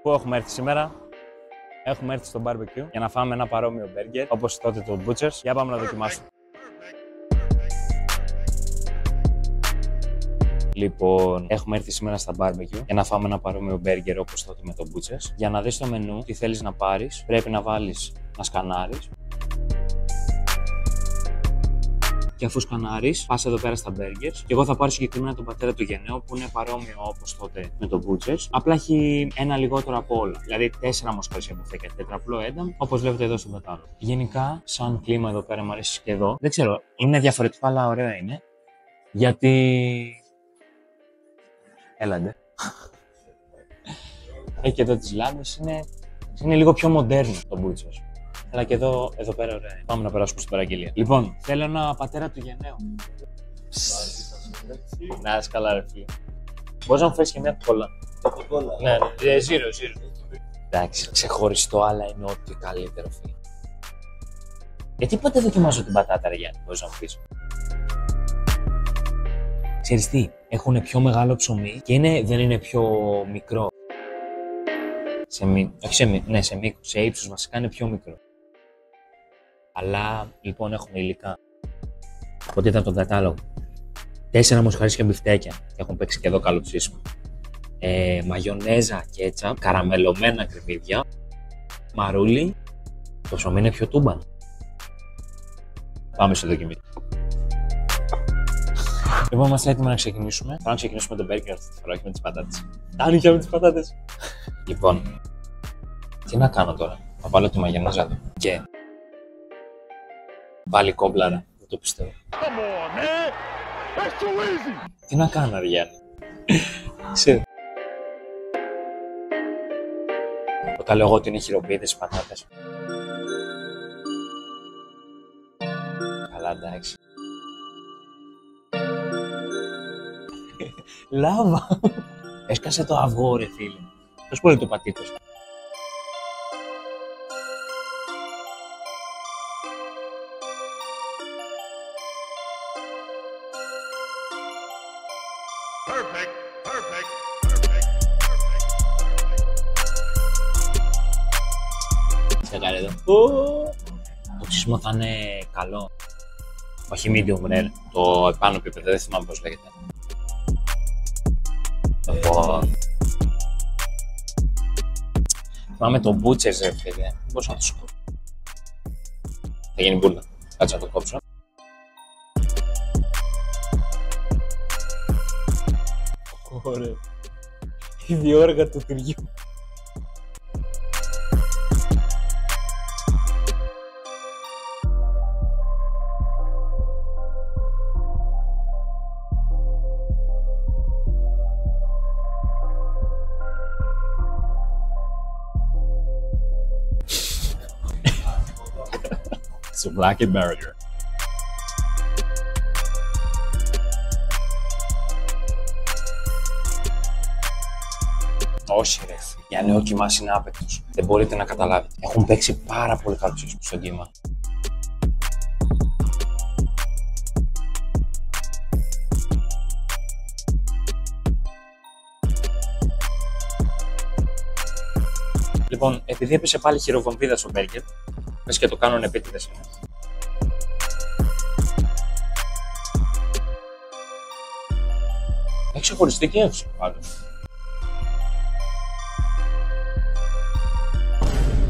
Πού έχουμε έρθει σήμερα? Έχουμε έρθει στο barbecue για να φάμε ένα παρόμοιο burger, όπως τότε το Butchers. Για πάμε να δοκιμάσουμε. Λοιπόν, έχουμε έρθει σήμερα στα barbecue για να φάμε ένα παρόμοιο burger όπως τότε με το Butchers. Για να δεις το μενού, τι θέλεις να πάρεις, πρέπει να βάλεις να σκανάρεις. Και αφού σκανάρεις, πας εδώ πέρα στα burgers. Και εγώ θα πάρω συγκεκριμένα τον πατέρα του γενναίου που είναι παρόμοιο όπως τότε με το Butchers. Απλά έχει ένα λιγότερο από όλα. Δηλαδή 4 μοσχαρίσια μπουφτέκια, τετραπλό ένταμ, όπως βλέπετε εδώ στον κατάλογο. Γενικά, σαν κλίμα εδώ πέρα μου αρέσει και εδώ. Δεν ξέρω, είναι διαφορετικό, αλλά ωραίο είναι. Γιατί. Έλαντε. Έχει και εδώ τις λάμπες, είναι λίγο πιο μοντέρνο το Butchers. Αλλά και εδώ πέρα ωραία. Πάμε να περάσουμε στην παραγγελία. Λοιπόν, θέλω ένα πατέρα του γενναίου. Να είσαι καλά, ρε φίλε. Μπορείς να μου φέρεις και μια κόλλα? Ναι, ζύρο. Εντάξει, ξεχωριστό, αλλά είναι ό,τι καλύτερο, φίλε. Γιατί ποτέ δοκιμάζω την πατάτα, ρε Γιάννη, μπορείς να μου πεις? Ξέρεις τι, έχουν πιο μεγάλο ψωμί και δεν είναι πιο μικρό. Σε μήκος, σε ύψος βασικά είναι πιο μικρό. Αλλά λοιπόν έχουμε υλικά. Οπότε ήταν τον κατάλογο. 4 μοσχαρίσια μπιφτέκια. Έχουν παίξει και εδώ καλό ψήσιμο. Μαγιονέζα, κέτσαπ, καραμελωμένα κρεμμύδια, μαρούλι. Το ψωμί είναι πιο τούμπανο. Πάμε σε δοκιμή. Λοιπόν, είμαστε έτοιμοι να ξεκινήσουμε. Πάμε να ξεκινήσουμε με τον burger αυτή τη φορά, όχι με τις πατάτες. Άνοιγε με τις πατάτες. Λοιπόν, τι να κάνω τώρα? Θα βάλω τη μαγιονέζα εδώ. Και πάλι κόμπλαρα. Δεν το πιστεύω. Τι να κάνω, ρε Γιάννη? Ξέρω. Όταν λέω εγώ ότι είναι χειροποίητες οι πατάτες. Καλά, εντάξει. Λάβα! Έσκασε το αυγό, ρε φίλε. Πώς πολύ το πατήκος? Τι θα κάνει εδώ? Το ψήσιμο θα είναι καλό. Όχι medium rare. Το επάνω επίπεδο, δεν θυμάμαι πώς λέγεται. Λοιπόν, θυμάμαι το Butchers, ρε φίλε. Δεν μπορούσα να το σκόψω. Θα γίνει μπουρδα. Κάτσε να το κόψω. Ωραία. Η διόργα του τυριού. So black and barrier. Όχι ρε, Γιάννη, ο Κιμάς είναι άπαικτος. Δεν μπορείτε να καταλάβετε. Έχουν παίξει πάρα πολύ καλό ψήσιμο στον Κίμα. Λοιπόν, επειδή έπεσε πάλι χειροβομβίδα στο μπέργκερ, πες και το κάνουν επίτηδες. Έχει ξεχωριστή γεύση πάντως.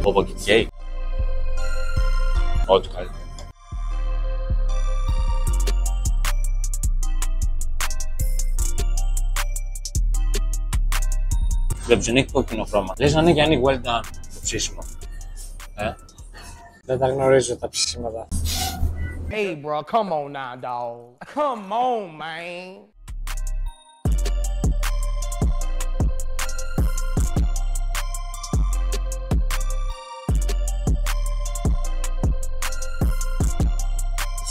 Όπω και καίει. Ό,τι καλύτερο. Βλέπεις, δεν έχει κόκκινο χρώμα. Λες να είναι Γιάννη well done το ψήσιμο. Δεν τα γνωρίζω τα ψήσιματα. Hey bro, come on now, dog. Come on, man.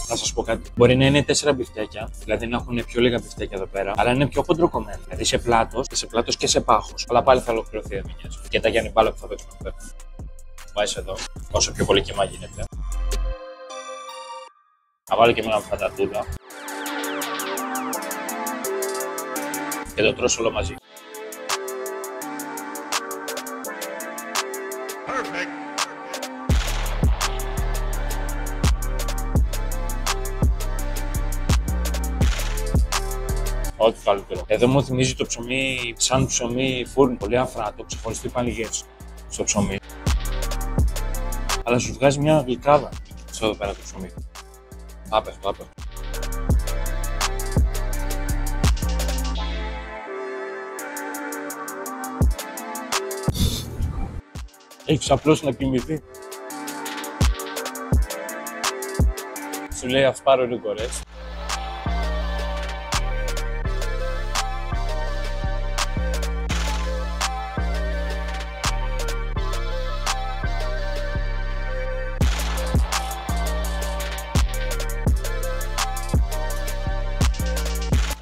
Να σας πω κάτι. Μπορεί να είναι 4 μπιφτέκια, δηλαδή να έχουν πιο λίγα μπιφτέκια εδώ πέρα, αλλά είναι πιο χοντροκομμένα. Δηλαδή σε πλάτος και σε πάχος. Αλλά πάλι θα ολοκληρωθεί η μηνιάς. Και τα Γιάννη μπάλα που θα παίξουμε εδώ. Βάζεις εδώ, όσο πιο πολύ κεμά γίνεται. Θα βάλω και μια πατατούλα. Και το τρως όλο μαζί. Ό,τι καλύτερο. Εδώ μου θυμίζει το ψωμί σαν ψωμί φούρνου. Πολύ αφράτο, ξεχωριστή πάλι γεύση στο ψωμί. Αλλά σου βγάζει μια γλυκάδα στο εδώ πέρα το ψωμί. Άπευτο, άπευτο. Έχεις απλώς να κοιμηθεί. Σου λέει ας πάρω λίγο ρες.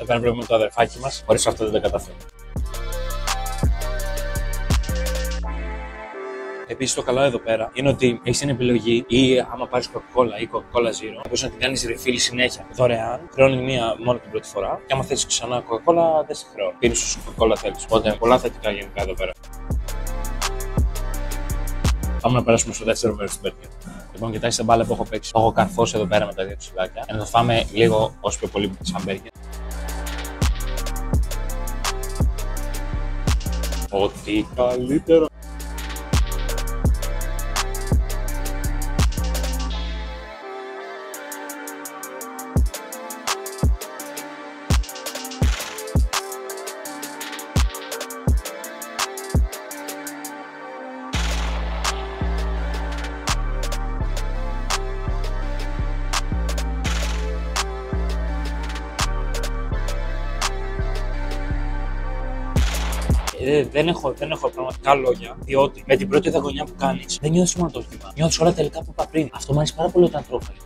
Εδώ πρέπει με το αδερφάκι μας, χωρίς αυτό δεν τα καταφέρνει. Επίσης το καλό εδώ πέρα είναι ότι έχεις την επιλογή ή άμα πάρεις Coca-Cola ή Coca-Cola Zero, μπορείς να την κάνεις refill συνέχεια δωρεάν, χρεώνει μία μόνο την πρώτη φορά και άμα θέλεις ξανά Coca-Cola δεν σε χρεώνει. Πίνεις όσο Coca-Cola θέλεις. Οπότε πολλά θετικά γενικά εδώ πέρα. Πάμε να περάσουμε στο δεύτερο μέρος του burger. Λοιπόν, κοιτάξτε μπάλα που έχω παίξει. Το έχω καρφώσει εδώ πέρα με τα δύο ψηλάκια. Να το φάμε λίγο όσο πιο πολύ σαν burger. Ό,τι καλύτερο. Δεν έχω πραγματικά λόγια, διότι με την πρώτη δαγωνιά που κάνεις δεν νιώθεις μόνο το κύμα. Νιώθεις όλα τελικά που είπα πριν. Αυτό μου αρέσει πάρα πολύ όταν τρώω φαγητά.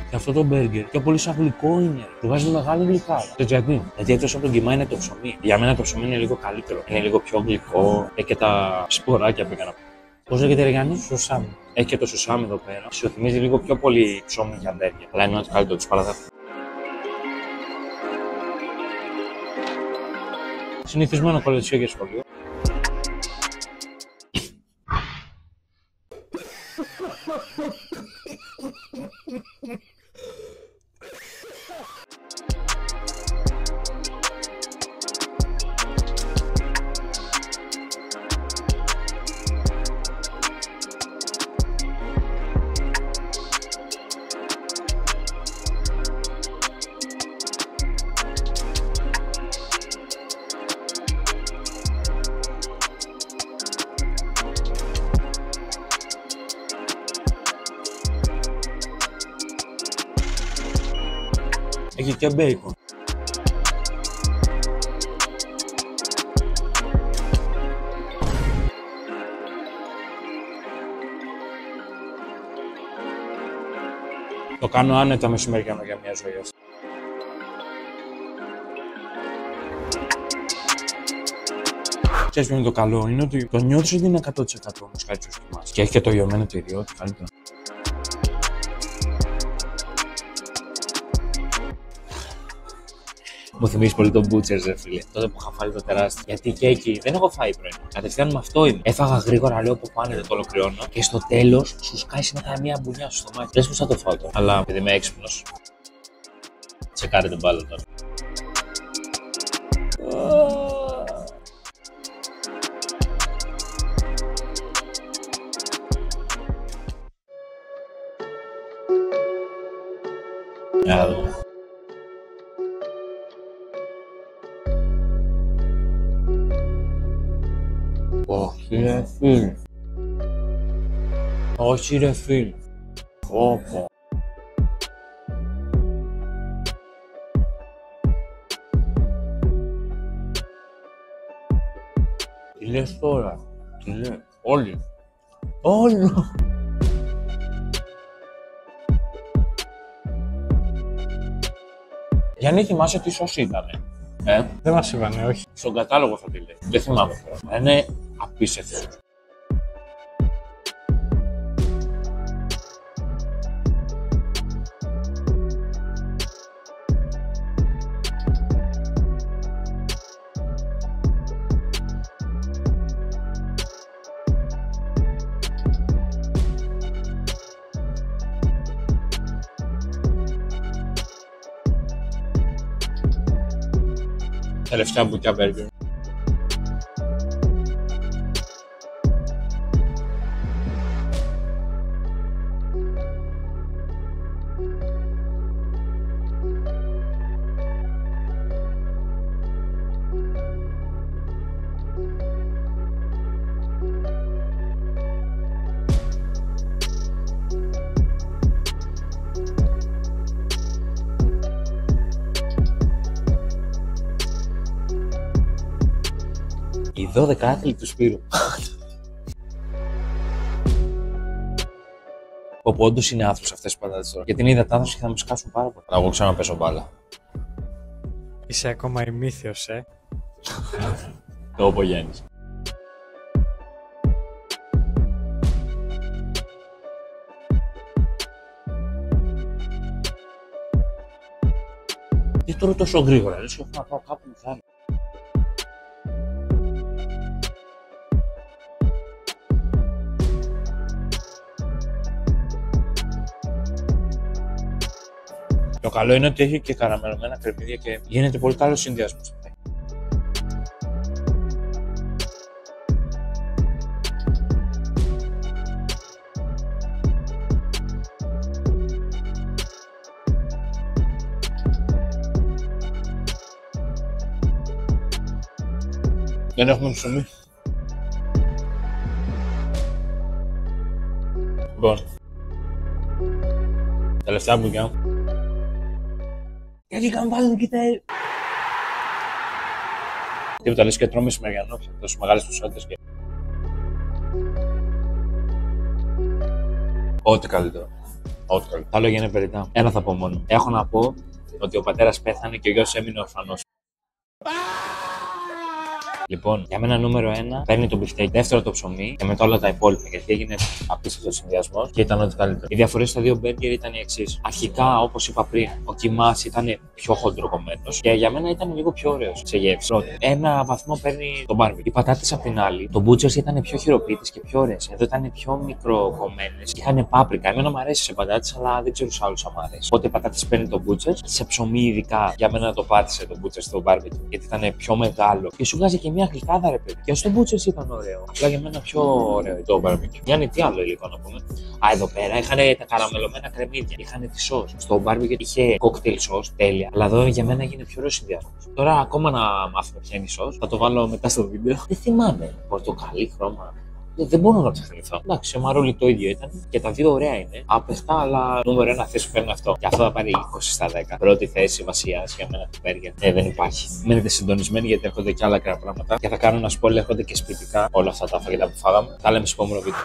Και αυτό το burger πιο πολύ σαν γλυκό είναι. Του βγάζει μεγάλη γλυκάδα. Γιατί εκτός από τον κιμά είναι το ψωμί. Για μένα το ψωμί είναι λίγο καλύτερο. Είναι λίγο πιο γλυκό. Έχει και τα σποράκια που έκανα. Πώς λέγεται ρε Γιάννη? Σουσάμι. Έχει και το σουσάμι εδώ πέρα. Σου θυμίζει λίγο πιο πολύ ψωμί για burger. Αλλά είναι ό,τι καλύτερο του παραδέχομαι. Συνηθισμένο κολετσιό για σχολείο. Έχει και μπέικον. Το κάνω άνετα μεσημεριανό για μια ζωή αυτή. Ξέρεις ποιο είναι το καλό? Είναι ότι το νιώθεις ότι είναι 100% όμως κάτι στο κοιμάς. Και έχει και το λιωμένο το ιδιότητα καλύτερα. Μου θυμίζει πολύ τον Butchers, ρε φίλε. Τότε που είχα φάει το τεράστιο. Γιατί και εκεί δεν έχω φάει πρωί. Κατευθείαν με αυτό είμαι. Έφαγα γρήγορα, λέω που πάνε, δεν το ολοκληρώνω. Και στο τέλος σου σκάει μετά μια μπουνιά στο στομάχι. Λες πως θα το φάω τώρα. Αλλά επειδή είμαι έξυπνος. Τσεκάρε την μπάλα τώρα. Για να δούμε. Όχι ρε φίλ. Όχι ρε φίλ. Όπο. Τι λες τώρα? Τι λες? Όλοι. Όλοι. Γιάννη, θυμάσαι τι σως ήτανε? Δεν μας είπανε, όχι. Στον κατάλογο θα τη λέει. Δεν θυμάμαι τώρα. Είναι απίστευτο. Τελευταία μπουκιά μπέργκερ. Οι 12 άθλοι του Σπύρου. Όπου όντως είναι άθλους αυτές οι πατάτες τώρα. Γιατί είναι υδατάνθρακες και θα με σκάσουν πάρα πολύ. Εγώ ξέρω να παίζω μπάλα. Είσαι ακόμα ημίθιος, Το είπε ο Γιάννης. Και τώρα τόσο γρήγορα, λες και έχω να πάω κάπου που θα είναι. Το καλό είναι ότι έχει και καραμελωμένα κρεμμύδια και γίνεται πολύ καλός συνδυασμός. Δεν έχουμε ψωμί. Λοιπόν. Τελευταία μπουκιά. Γιατί είχαμε βάλει και τα... Τίποτα, λες και τρώμε μεσημεριανό πια, τόσο μεγάλες ποσότητες και... Ό,τι καλύτερο. Ό,τι καλύτερο. Τα λόγια είναι περιττά. Ένα θα πω μόνο. Έχω να πω ότι ο πατέρας πέθανε και ο γιος έμεινε ορφανός. Λοιπόν, για μένα νούμερο 1 παίρνει το μπιφτέκι, δεύτερο το ψωμί και μετά όλα τα υπόλοιπα. Γιατί έγινε απίστευτο συνδυασμό και ήταν ό,τι καλύτερο. Οι διαφορές στα δύο μπέργκερ ήταν οι εξής. Αρχικά, όπως είπα πριν, ο κιμάς ήταν πιο χοντροκομμένος και για μένα ήταν λίγο πιο ωραίος σε γεύση. Πρώτον, ένα βαθμό παίρνει το μπάρμπι. Οι πατάτες απ' την άλλη, το butchers ήταν πιο χειροποίητες και πιο ωραίες. Εδώ ήταν πιο μικροκομμένες και είχαν πάπρικα. Εμένα μου αρέσει σε πατάτες, αλλά δεν ξέρω σε άλλους αν μου αρέσει. Οπότε οι πατάτες παίρνει το butchers, σε ψωμί ειδικά για μένα το πάτησε το butchers στο barbecue γιατί ήταν πιο μεγάλο και σου βγάζει και μια γλυκάδα ρε παιδί. Και στο butchers ήταν ωραίο. Απλά για μένα πιο ωραίο το barbecue. Γιάννη, τι άλλο υλικό να πούμε. Α, εδώ πέρα είχαν τα καραμελωμένα κρεμμύδια. Είχαν τη σος. Στο barbecue είχε cocktail sauce, τέλεια. Αλλά εδώ για μένα έγινε πιο ωραίο συνδυασμό. Τώρα ακόμα να μάθουμε ποια είναι η σος. Θα το βάλω μετά στο βίντεο. Δεν θυμάμαι. Πορτοκαλί, χρώμα. Δεν μπορώ να το θυμηθώ. Εντάξει, σε μαρούλι το ίδιο ήταν και τα δύο ωραία είναι. Απεστά, αλλά νούμερο 1 θέση παίρνει αυτό. Και αυτό θα πάρει 20 στα 10. Πρώτη θέση βασίας για μένα του μπέργκερ. Δεν υπάρχει. Μένετε συντονισμένοι γιατί έρχονται και άλλα πράγματα. Και θα κάνω ένα spoiler, έρχονται και σπιτικά όλα αυτά τα φαγητά που φάγαμε. Τα λέμε στο επόμενο βίντεο.